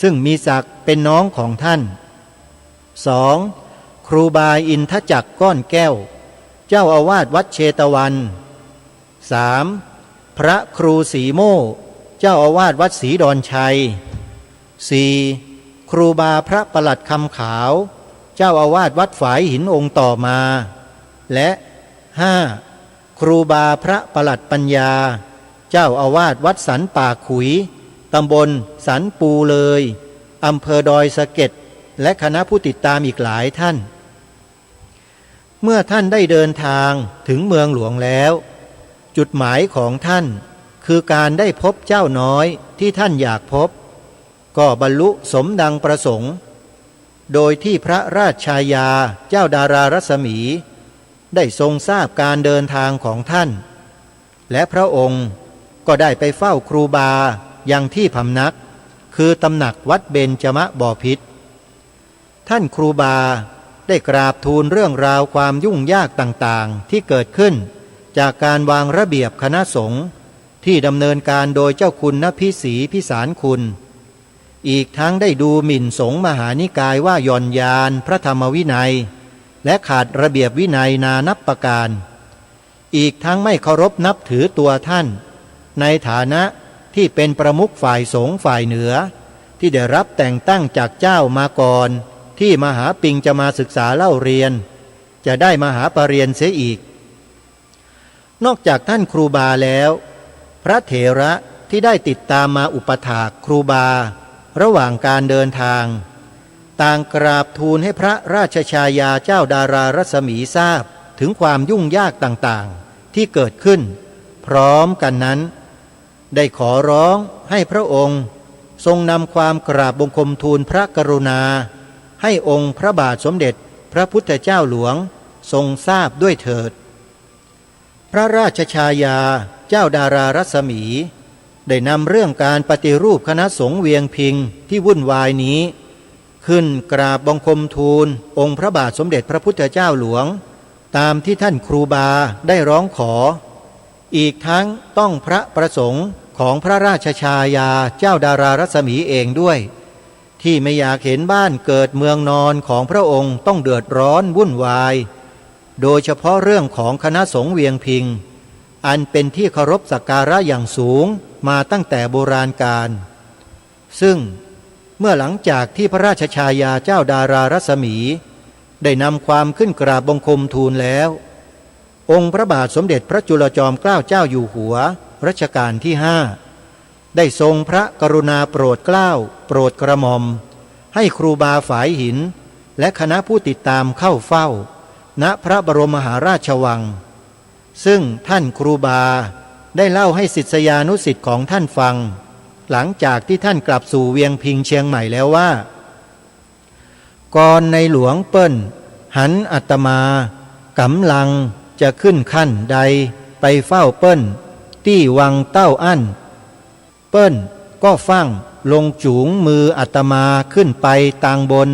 ซึ่งมีศักดิ์เป็นน้องของท่าน 2. ครูบาอินทจักรก้อนแก้วเจ้าอาวาสวัดเชตวัน 3. พระครูศรีโม่เจ้าอาวาสวัดศรีดอนชัย 4. ครูบาพระประหลัดคำขาวเจ้าอาวาสวัดฝายหินองค์ต่อมาและ 5. ครูบาพระประหลัดปัญญาเจ้าอาวาสวัดสันป่าขุยตำบลสันปูเลยอำเภอดอยสะเก็ดและคณะผู้ติดตามอีกหลายท่านเมื่อท่านได้เดินทางถึงเมืองหลวงแล้วจุดหมายของท่านคือการได้พบเจ้าน้อยที่ท่านอยากพบก็บรรลุสมดังประสงค์โดยที่พระราชชายาเจ้าดารารัศมีได้ทรงทราบการเดินทางของท่านและพระองค์ก็ได้ไปเฝ้าครูบายังที่พำนักคือตำหนักวัดเบญจมะบพิตรท่านครูบาได้กราบทูลเรื่องราวความยุ่งยากต่างๆที่เกิดขึ้นจากการวางระเบียบคณะสงฆ์ที่ดำเนินการโดยเจ้าคุณนพิสีพิสารคุณอีกทั้งได้ดูหมิ่นสงฆ์มหานิกายว่าหย่อนยานพระธรรมวินัยและขาดระเบียบวินัยนานับประการอีกทั้งไม่เคารพนับถือตัวท่านในฐานะที่เป็นประมุขฝ่ายสงฆ์ฝ่ายเหนือที่ได้รับแต่งตั้งจากเจ้ามาก่อนที่มหาปิงจะมาศึกษาเล่าเรียนจะได้มหาปรริญญาเสียอีกนอกจากท่านครูบาแล้วพระเถระที่ได้ติดตามมาอุปถากครูบาระหว่างการเดินทางต่างกราบทูลให้พระราชชายาเจ้าดารารัศมีทราบถึงความยุ่งยากต่างๆที่เกิดขึ้นพร้อมกันนั้นได้ขอร้องให้พระองค์ ทรงนำความกราบบังคมทูลพระกรุณาให้องค์พระบาทสมเด็จพระพุทธเจ้าหลวงทรงทราบด้วยเถิดพระราชชายาเจ้าดารารัศมีได้นำเรื่องการปฏิรูปคณะสงฆ์เวียงพิงที่วุ่นวายนี้ขึ้นกราบบังคมทูลองค์พระบาทสมเด็จพระพุทธเจ้าหลวงตามที่ท่านครูบาได้ร้องขออีกทั้งต้องพระประสงค์ของพระราชชายาเจ้าดารารัศมีเองด้วยที่ไม่อยากเห็นบ้านเกิดเมืองนอนของพระองค์ต้องเดือดร้อนวุ่นวายโดยเฉพาะเรื่องของคณะสงฆ์เวียงพิงอันเป็นที่เคารพสักการะอย่างสูงมาตั้งแต่โบราณกาลซึ่งเมื่อหลังจากที่พระราชชายาเจ้าดารารัศมีได้นำความขึ้นกราบบังคมทูลแล้วองค์พระบาทสมเด็จพระจุลจอมเกล้าเจ้าอยู่หัวรัชกาลที่5ได้ทรงพระกรุณาโปรดเกล้าโปรดกระหม่อมให้ครูบาฝายหินและคณะผู้ติดตามเข้าเฝ้าณพระบรมมหาราชวังซึ่งท่านครูบาได้เล่าให้ศิษยานุศิษย์ของท่านฟังหลังจากที่ท่านกลับสู่เวียงพิงเชียงใหม่แล้วว่าก่อนในหลวงเปิ้นหันอัตมากำลังจะขึ้นขั้นใดไปเฝ้าเปิ้นที่วังเต้าอั้นเปิ้นก็ฟั่งลงจูงมืออัตมาขึ้นไปตางบน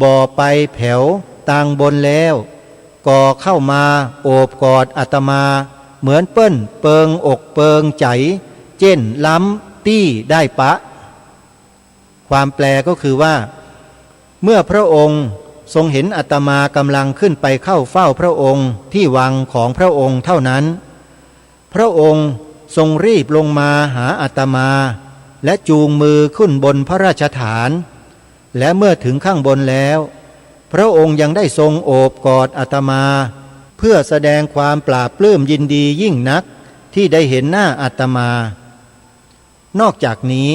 บ่อไปแผ่วตางบนแล้วก่อเข้ามาโอบกอดอัตมาเหมือนเปิ้นเปิงอกเปิงใจเจ้นล้ำตี้ได้ปะความแปลก็คือว่าเมื่อพระองค์ทรงเห็นอัตมากำลังขึ้นไปเข้าเฝ้าพระองค์ที่วังของพระองค์เท่านั้นพระองค์ทรงรีบลงมาหาอัตมาและจูงมือขึ้นบนพระราชฐานและเมื่อถึงข้างบนแล้วพระองค์ยังได้ทรงโอบกอดอัตมาเพื่อแสดงความปราบปลื้มยินดียิ่งนักที่ได้เห็นหน้าอัตมานอกจากนี้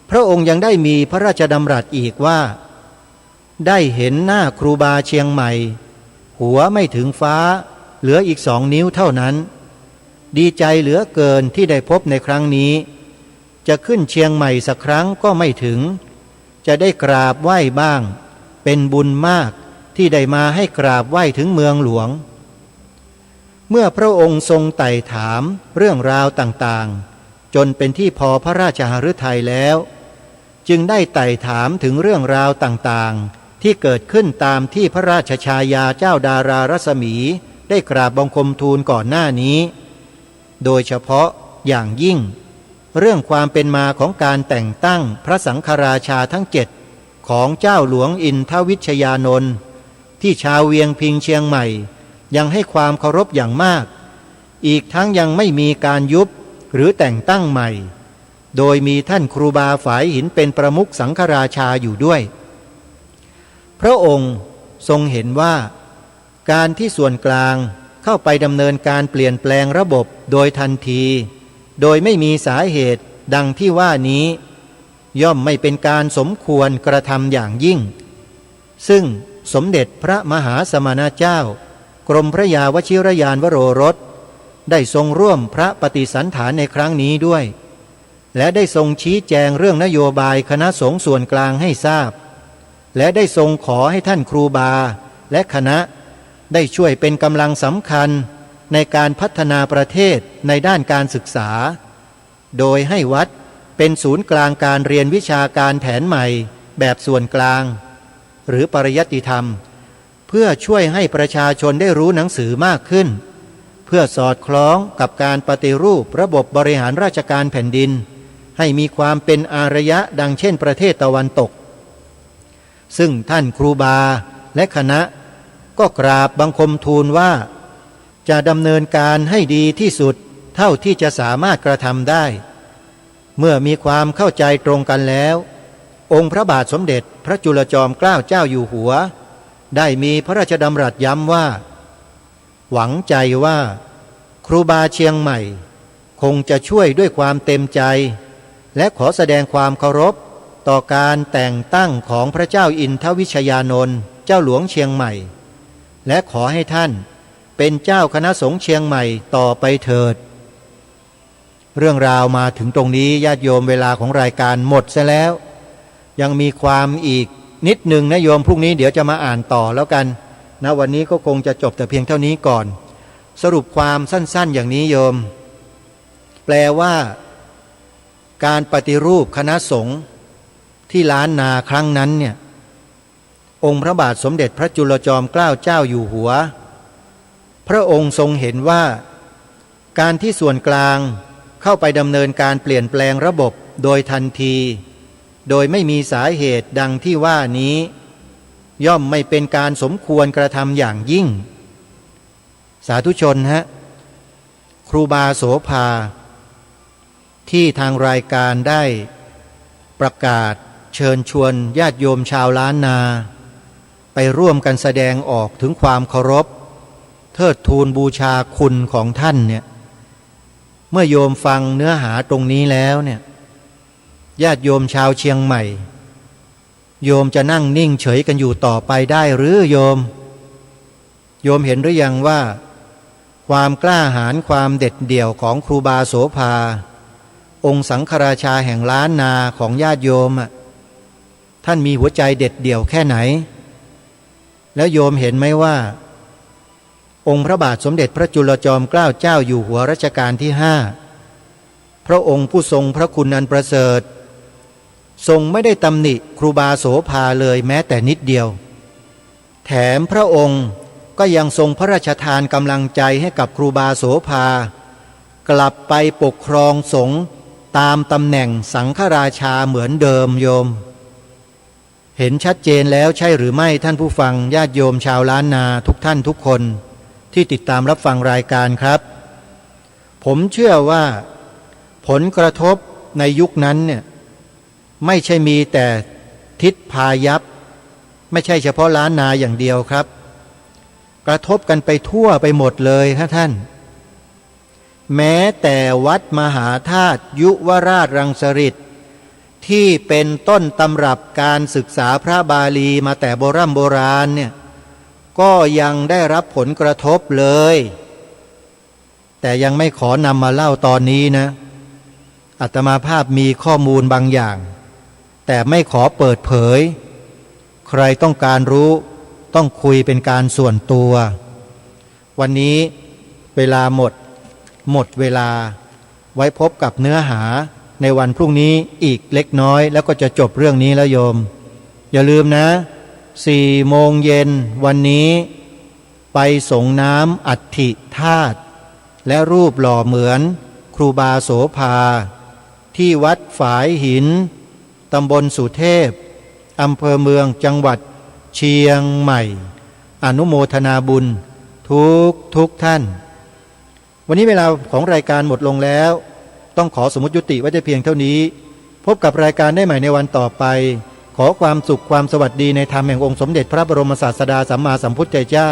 พระองค์ยังได้มีพระราชดำรัสอีกว่าได้เห็นหน้าครูบาเชียงใหม่หัวไม่ถึงฟ้าเหลืออีก2 นิ้วเท่านั้นดีใจเหลือเกินที่ได้พบในครั้งนี้จะขึ้นเชียงใหม่สักครั้งก็ไม่ถึงจะได้กราบไหว้บ้างเป็นบุญมากที่ได้มาให้กราบไหว้ถึงเมืองหลวงเมื่อพระองค์ทรงไต่ถามเรื่องราวต่างๆจนเป็นที่พอพระราชหฤทัยแล้วจึงได้ไต่ถามถึงเรื่องราวต่างๆที่เกิดขึ้นตามที่พระราชชายาเจ้าดารารัศมีได้กราบบังคมทูลก่อนหน้านี้โดยเฉพาะอย่างยิ่งเรื่องความเป็นมาของการแต่งตั้งพระสังฆราชาทั้ง7ของเจ้าหลวงอินทวิชยานนท์ที่ชาวเวียงพิงเชียงใหม่ยังให้ความเคารพอย่างมากอีกทั้งยังไม่มีการยุบหรือแต่งตั้งใหม่โดยมีท่านครูบาฝายหินเป็นประมุขสังฆราชาอยู่ด้วยพระองค์ทรงเห็นว่าการที่ส่วนกลางเข้าไปดำเนินการเปลี่ยนแปลงระบบโดยทันทีโดยไม่มีสาเหตุดังที่ว่านี้ย่อมไม่เป็นการสมควรกระทำอย่างยิ่งซึ่งสมเด็จพระมหาสมณเจ้ากรมพระยาวชิรยานวโรรสได้ทรงร่วมพระปฏิสันถานในครั้งนี้ด้วยและได้ทรงชี้แจงเรื่องนโยบายคณะสงฆ์ส่วนกลางให้ทราบและได้ทรงขอให้ท่านครูบาและคณะได้ช่วยเป็นกำลังสำคัญในการพัฒนาประเทศในด้านการศึกษาโดยให้วัดเป็นศูนย์กลางการเรียนวิชาการแผนใหม่แบบส่วนกลางหรือปริยัติธรรมเพื่อช่วยให้ประชาชนได้รู้หนังสือมากขึ้นเพื่อสอดคล้องกับการปฏิรูประบบบริหารราชการแผ่นดินให้มีความเป็นอารยะดังเช่นประเทศตะวันตกซึ่งท่านครูบาและคณะก็กราบบังคมทูลว่าจะดำเนินการให้ดีที่สุดเท่าที่จะสามารถกระทำได้เมื่อมีความเข้าใจตรงกันแล้วองค์พระบาทสมเด็จพระจุลจอมเกล้าเจ้าอยู่หัวได้มีพระราชดำรัสย้ำว่าหวังใจว่าครูบาเชียงใหม่คงจะช่วยด้วยความเต็มใจและขอแสดงความเคารพต่อการแต่งตั้งของพระเจ้าอินทวิชยานนท์เจ้าหลวงเชียงใหม่และขอให้ท่านเป็นเจ้าคณะสงฆ์เชียงใหม่ต่อไปเถิด เรื่องราวมาถึงตรงนี้ญาติโยมเวลาของรายการหมดซะแล้วยังมีความอีกนิดหนึ่งนะโยมพรุ่งนี้เดี๋ยวจะมาอ่านต่อแล้วกันนะวันนี้ก็คงจะจบแต่เพียงเท่านี้ก่อนสรุปความสั้นๆอย่างนี้โยมแปลว่าการปฏิรูปคณะสงฆ์ที่ล้านนาครั้งนั้นเนี่ยองค์พระบาทสมเด็จพระจุลจอมเกล้าเจ้าอยู่หัวพระองค์ทรงเห็นว่าการที่ส่วนกลางเข้าไปดำเนินการเปลี่ยนแปลงระบบโดยทันทีโดยไม่มีสาเหตุดังที่ว่านี้ย่อมไม่เป็นการสมควรกระทำอย่างยิ่งสาธุชนฮะครูบาโสภาที่ทางรายการได้ประกาศเชิญชวนญาติโยมชาวล้านนาไปร่วมกันแสดงออกถึงความเคารพเทิดทูนบูชาคุณของท่านเนี่ยเมื่อโยมฟังเนื้อหาตรงนี้แล้วเนี่ยญาติโยมชาวเชียงใหม่โยมจะนั่งนิ่งเฉยกันอยู่ต่อไปได้หรือโยมเห็นหรือยังว่าความกล้าหาญความเด็ดเดี่ยวของครูบาโสภาองค์สังฆราชาแห่งล้านนาของญาติโยมท่านมีหัวใจเด็ดเดี่ยวแค่ไหนแล้วโยมเห็นไหมว่าองค์พระบาทสมเด็จพระจุลจอมเกล้าเจ้าอยู่หัวรัชกาลที่5พระองค์ผู้ทรงพระคุณอันประเสริฐทรงไม่ได้ตำหนิครูบาโสภาเลยแม้แต่นิดเดียวแถมพระองค์ก็ยังทรงพระราชทานกำลังใจให้กับครูบาโสภากลับไปปกครองสงฆ์ตามตำแหน่งสังฆราชาเหมือนเดิมโยมเห็นชัดเจนแล้วใช่หรือไม่ท่านผู้ฟังญาติโยมชาวล้านนาทุกท่านทุกคนที่ติดตามรับฟังรายการครับผมเชื่อว่าผลกระทบในยุคนั้นเนี่ยไม่ใช่มีแต่ทิศพายัพไม่ใช่เฉพาะล้านนาอย่างเดียวครับกระทบกันไปทั่วไปหมดเลยครับท่านแม้แต่วัดมหาธาตุยุวราชรังสฤษฎ์ที่เป็นต้นตำรับการศึกษาพระบาลีมาแต่โบราณเนี่ยก็ยังได้รับผลกระทบเลยแต่ยังไม่ขอนำมาเล่าตอนนี้นะอาตมาภาพมีข้อมูลบางอย่างแต่ไม่ขอเปิดเผยใครต้องการรู้ต้องคุยเป็นการส่วนตัววันนี้เวลาหมดเวลาไว้พบกับเนื้อหาในวันพรุ่งนี้อีกเล็กน้อยแล้วก็จะจบเรื่องนี้แล้วโยมอย่าลืมนะ4 โมงเย็นวันนี้ไปส่งน้ำอัฐิธาตุและรูปหล่อเหมือนครูบาโสภาที่วัดฝายหินตำบลสุเทพอำเภอเมืองจังหวัดเชียงใหม่อนุโมทนาบุญทุกท่านวันนี้เวลาของรายการหมดลงแล้วต้องขอสมมุติยุติไว้แต่เพียงเท่านี้พบกับรายการได้ใหม่ในวันต่อไปขอความสุขความสวัสดีในธรรมแห่งองค์สมเด็จพระบรมศาสดาสัมมาสัมพุทธเจ้า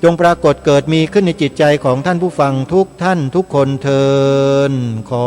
จงปรากฏเกิดมีขึ้นในจิตใจของท่านผู้ฟังทุกท่านทุกคนเทอญขอ